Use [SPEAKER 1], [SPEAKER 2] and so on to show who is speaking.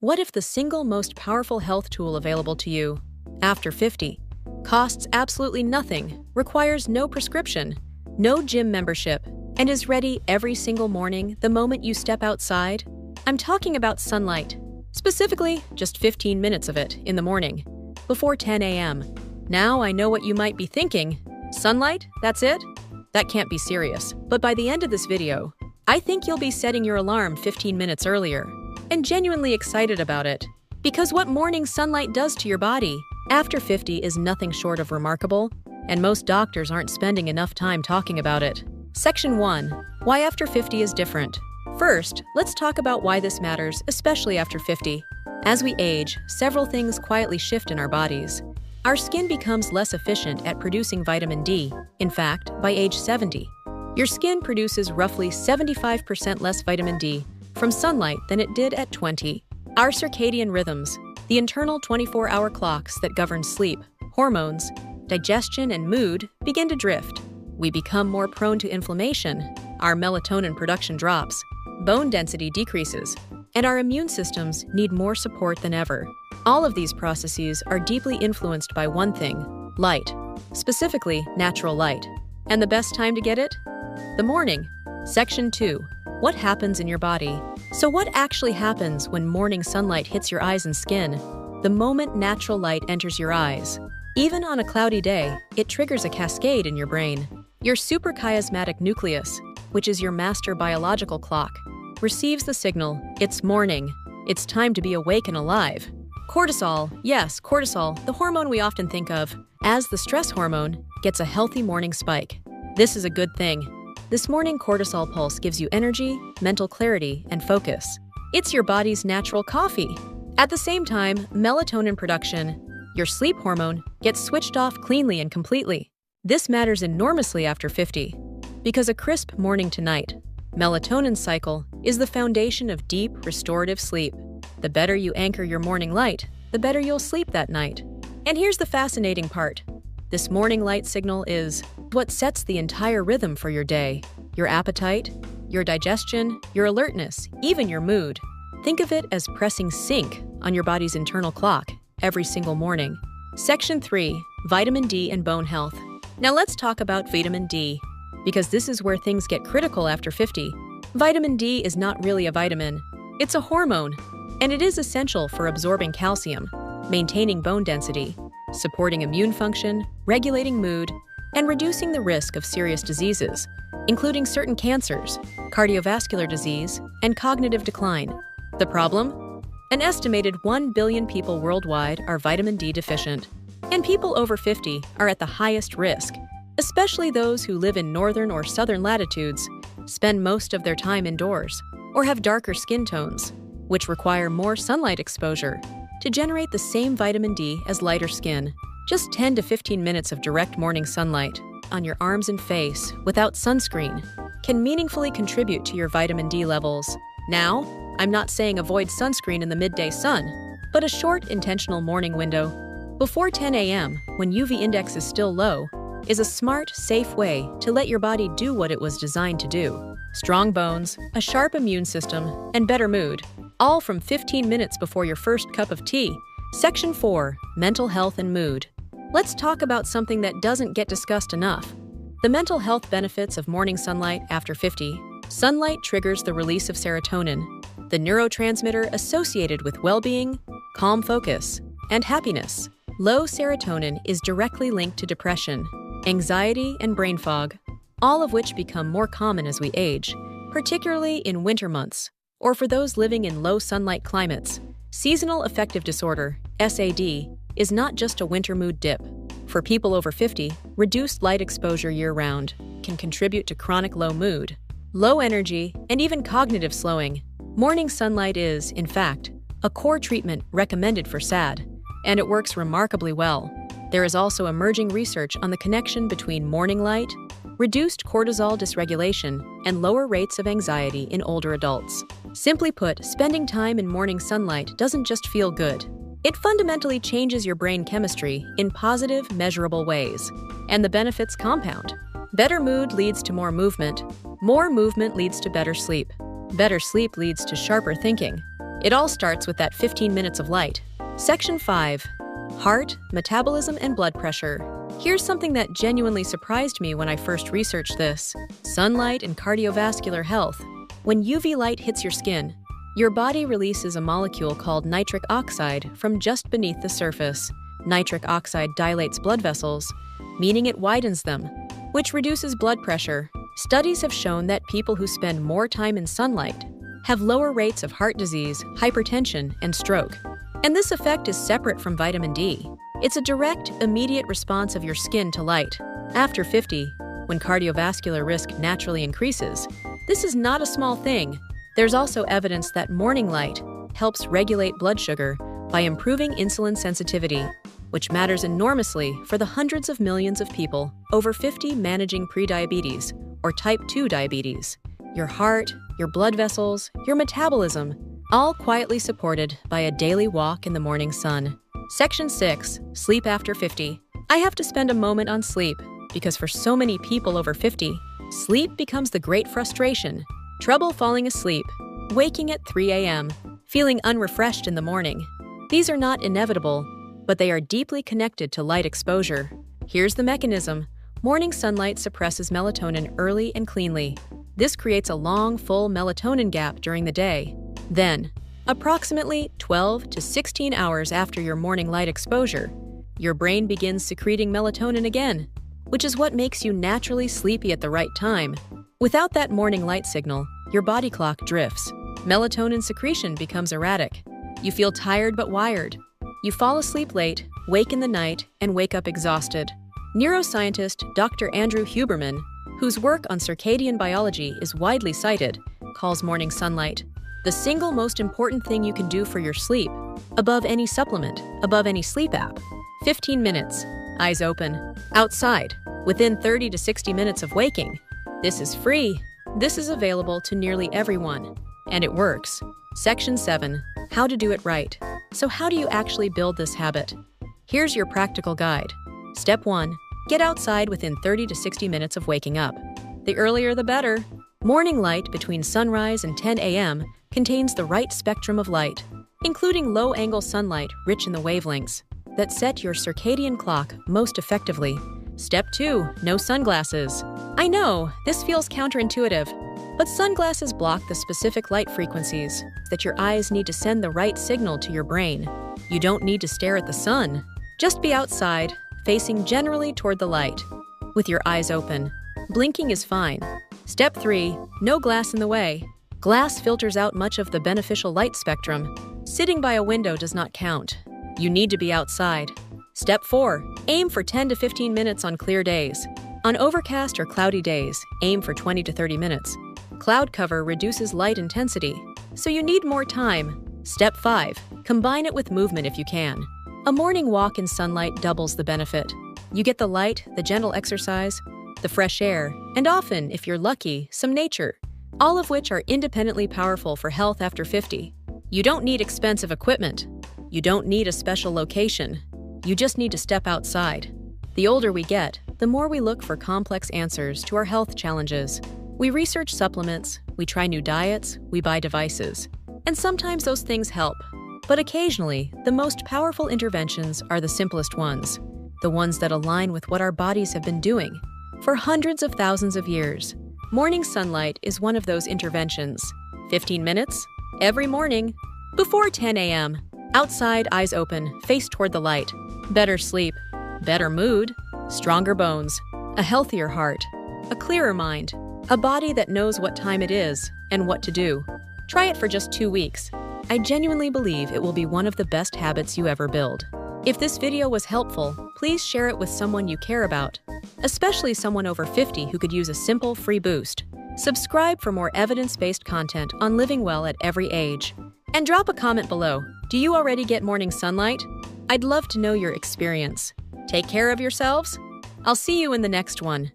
[SPEAKER 1] What if the single most powerful health tool available to you, after 50, costs absolutely nothing, requires no prescription, no gym membership, and is ready every single morning the moment you step outside? I'm talking about sunlight. Specifically, just 15 minutes of it in the morning, before 10 a.m. Now I know what you might be thinking. Sunlight? That's it? That can't be serious. But by the end of this video, I think you'll be setting your alarm 15 minutes earlier and genuinely excited about it. Because what morning sunlight does to your body after 50 is nothing short of remarkable, and most doctors aren't spending enough time talking about it. Section 1. Why after 50 is different. First, let's talk about why this matters, especially after 50. As we age, several things quietly shift in our bodies. Our skin becomes less efficient at producing vitamin D. In fact, by age 70, your skin produces roughly 75% less vitamin D from sunlight than it did at 20. Our circadian rhythms, the internal 24-hour clocks that govern sleep, hormones, digestion, and mood, begin to drift. We become more prone to inflammation, our melatonin production drops, bone density decreases, and our immune systems need more support than ever. All of these processes are deeply influenced by one thing: light, specifically natural light. And the best time to get it? The morning. Section 2. What happens in your body? So what actually happens when morning sunlight hits your eyes and skin? The moment natural light enters your eyes, even on a cloudy day, it triggers a cascade in your brain. Your suprachiasmatic nucleus, which is your master biological clock, receives the signal, it's morning, it's time to be awake and alive. Cortisol, yes, cortisol, the hormone we often think of as the stress hormone, gets a healthy morning spike. This is a good thing. This morning cortisol pulse gives you energy, mental clarity, and focus. It's your body's natural coffee. At the same time, melatonin production, your sleep hormone, gets switched off cleanly and completely. This matters enormously after 50, because a crisp morning to night, melatonin cycle is the foundation of deep, restorative sleep. The better you anchor your morning light, the better you'll sleep that night. And here's the fascinating part. This morning light signal is what sets the entire rhythm for your day. Your appetite, your digestion, your alertness, even your mood. Think of it as pressing sync on your body's internal clock every single morning. Section 3. Vitamin D and bone health. Now let's talk about vitamin D, because this is where things get critical after 50. Vitamin D is not really a vitamin. It's a hormone, and it is essential for absorbing calcium, maintaining bone density, supporting immune function, regulating mood, and reducing the risk of serious diseases, including certain cancers, cardiovascular disease, and cognitive decline. The problem? An estimated 1 billion people worldwide are vitamin D deficient, and people over 50 are at the highest risk, especially those who live in northern or southern latitudes, spend most of their time indoors, or have darker skin tones, which require more sunlight exposure to generate the same vitamin D as lighter skin. Just 10 to 15 minutes of direct morning sunlight on your arms and face without sunscreen can meaningfully contribute to your vitamin D levels. Now, I'm not saying avoid sunscreen in the midday sun, but a short, intentional morning window before 10 a.m., when UV index is still low, is a smart, safe way to let your body do what it was designed to do. Strong bones, a sharp immune system, and better mood, all from 15 minutes before your first cup of tea. Section 4. Mental health and mood. Let's talk about something that doesn't get discussed enough. The mental health benefits of morning sunlight after 50. Sunlight triggers the release of serotonin, the neurotransmitter associated with well-being, calm focus, and happiness. Low serotonin is directly linked to depression, anxiety, and brain fog, all of which become more common as we age, particularly in winter months, or for those living in low sunlight climates. Seasonal affective disorder, SAD, is not just a winter mood dip. For people over 50, reduced light exposure year-round can contribute to chronic low mood, low energy, and even cognitive slowing. Morning sunlight is, in fact, a core treatment recommended for SAD, and it works remarkably well. There is also emerging research on the connection between morning light, reduced cortisol dysregulation, and lower rates of anxiety in older adults. Simply put, spending time in morning sunlight doesn't just feel good. It fundamentally changes your brain chemistry in positive, measurable ways. And the benefits compound. Better mood leads to more movement leads to better sleep leads to sharper thinking. It all starts with that 15 minutes of light. Section 5. Heart, metabolism, and blood pressure. Here's something that genuinely surprised me when I first researched this. Sunlight and cardiovascular health. When UV light hits your skin, your body releases a molecule called nitric oxide from just beneath the surface. Nitric oxide dilates blood vessels, meaning it widens them, which reduces blood pressure. Studies have shown that people who spend more time in sunlight have lower rates of heart disease, hypertension, and stroke. And this effect is separate from vitamin D. It's a direct, immediate response of your skin to light. After 50, when cardiovascular risk naturally increases, this is not a small thing. There's also evidence that morning light helps regulate blood sugar by improving insulin sensitivity, which matters enormously for the hundreds of millions of people over 50 managing prediabetes or type 2 diabetes. Your heart, your blood vessels, your metabolism, all quietly supported by a daily walk in the morning sun. Section 6. Sleep after 50. I have to spend a moment on sleep because for so many people over 50, sleep becomes the great frustration. Trouble falling asleep, waking at 3 a.m., feeling unrefreshed in the morning. These are not inevitable, but they are deeply connected to light exposure. Here's the mechanism. Morning sunlight suppresses melatonin early and cleanly. This creates a long, full melatonin gap during the day. Then, approximately 12 to 16 hours after your morning light exposure, your brain begins secreting melatonin again, which is what makes you naturally sleepy at the right time. Without that morning light signal, your body clock drifts. Melatonin secretion becomes erratic. You feel tired but wired. You fall asleep late, wake in the night, and wake up exhausted. Neuroscientist Dr. Andrew Huberman, whose work on circadian biology is widely cited, calls morning sunlight the single most important thing you can do for your sleep, above any supplement, above any sleep app. 15 minutes, eyes open, outside, within 30 to 60 minutes of waking. This is free. This is available to nearly everyone. And it works. Section 7. How to do it right. So how do you actually build this habit? Here's your practical guide. Step 1. Get outside within 30 to 60 minutes of waking up. The earlier the better. Morning light between sunrise and 10 a.m. contains the right spectrum of light, including low-angle sunlight rich in the wavelengths that set your circadian clock most effectively. Step 2. No sunglasses. I know, this feels counterintuitive, but sunglasses block the specific light frequencies that your eyes need to send the right signal to your brain. You don't need to stare at the sun. Just be outside, facing generally toward the light, with your eyes open. Blinking is fine. Step 3. No glass in the way. Glass filters out much of the beneficial light spectrum. Sitting by a window does not count. You need to be outside. Step 4. Aim for 10 to 15 minutes on clear days. On overcast or cloudy days, aim for 20 to 30 minutes. Cloud cover reduces light intensity, so you need more time. Step 5. Combine it with movement if you can. A morning walk in sunlight doubles the benefit. You get the light, the gentle exercise, the fresh air, and often, if you're lucky, some nature, all of which are independently powerful for health after 50. You don't need expensive equipment. You don't need a special location. You just need to step outside. The older we get, the more we look for complex answers to our health challenges. We research supplements, we try new diets, we buy devices. And sometimes those things help. But occasionally, the most powerful interventions are the simplest ones, the ones that align with what our bodies have been doing for hundreds of thousands of years. Morning sunlight is one of those interventions. 15 minutes, every morning, before 10 a.m., outside, eyes open, face toward the light. Better sleep, better mood, stronger bones, a healthier heart, a clearer mind, a body that knows what time it is and what to do. Try it for just 2 weeks. I genuinely believe it will be one of the best habits you ever build. If this video was helpful, please share it with someone you care about, especially someone over 50 who could use a simple, free boost. Subscribe for more evidence-based content on living well at every age. And drop a comment below. Do you already get morning sunlight? I'd love to know your experience. Take care of yourselves. I'll see you in the next one.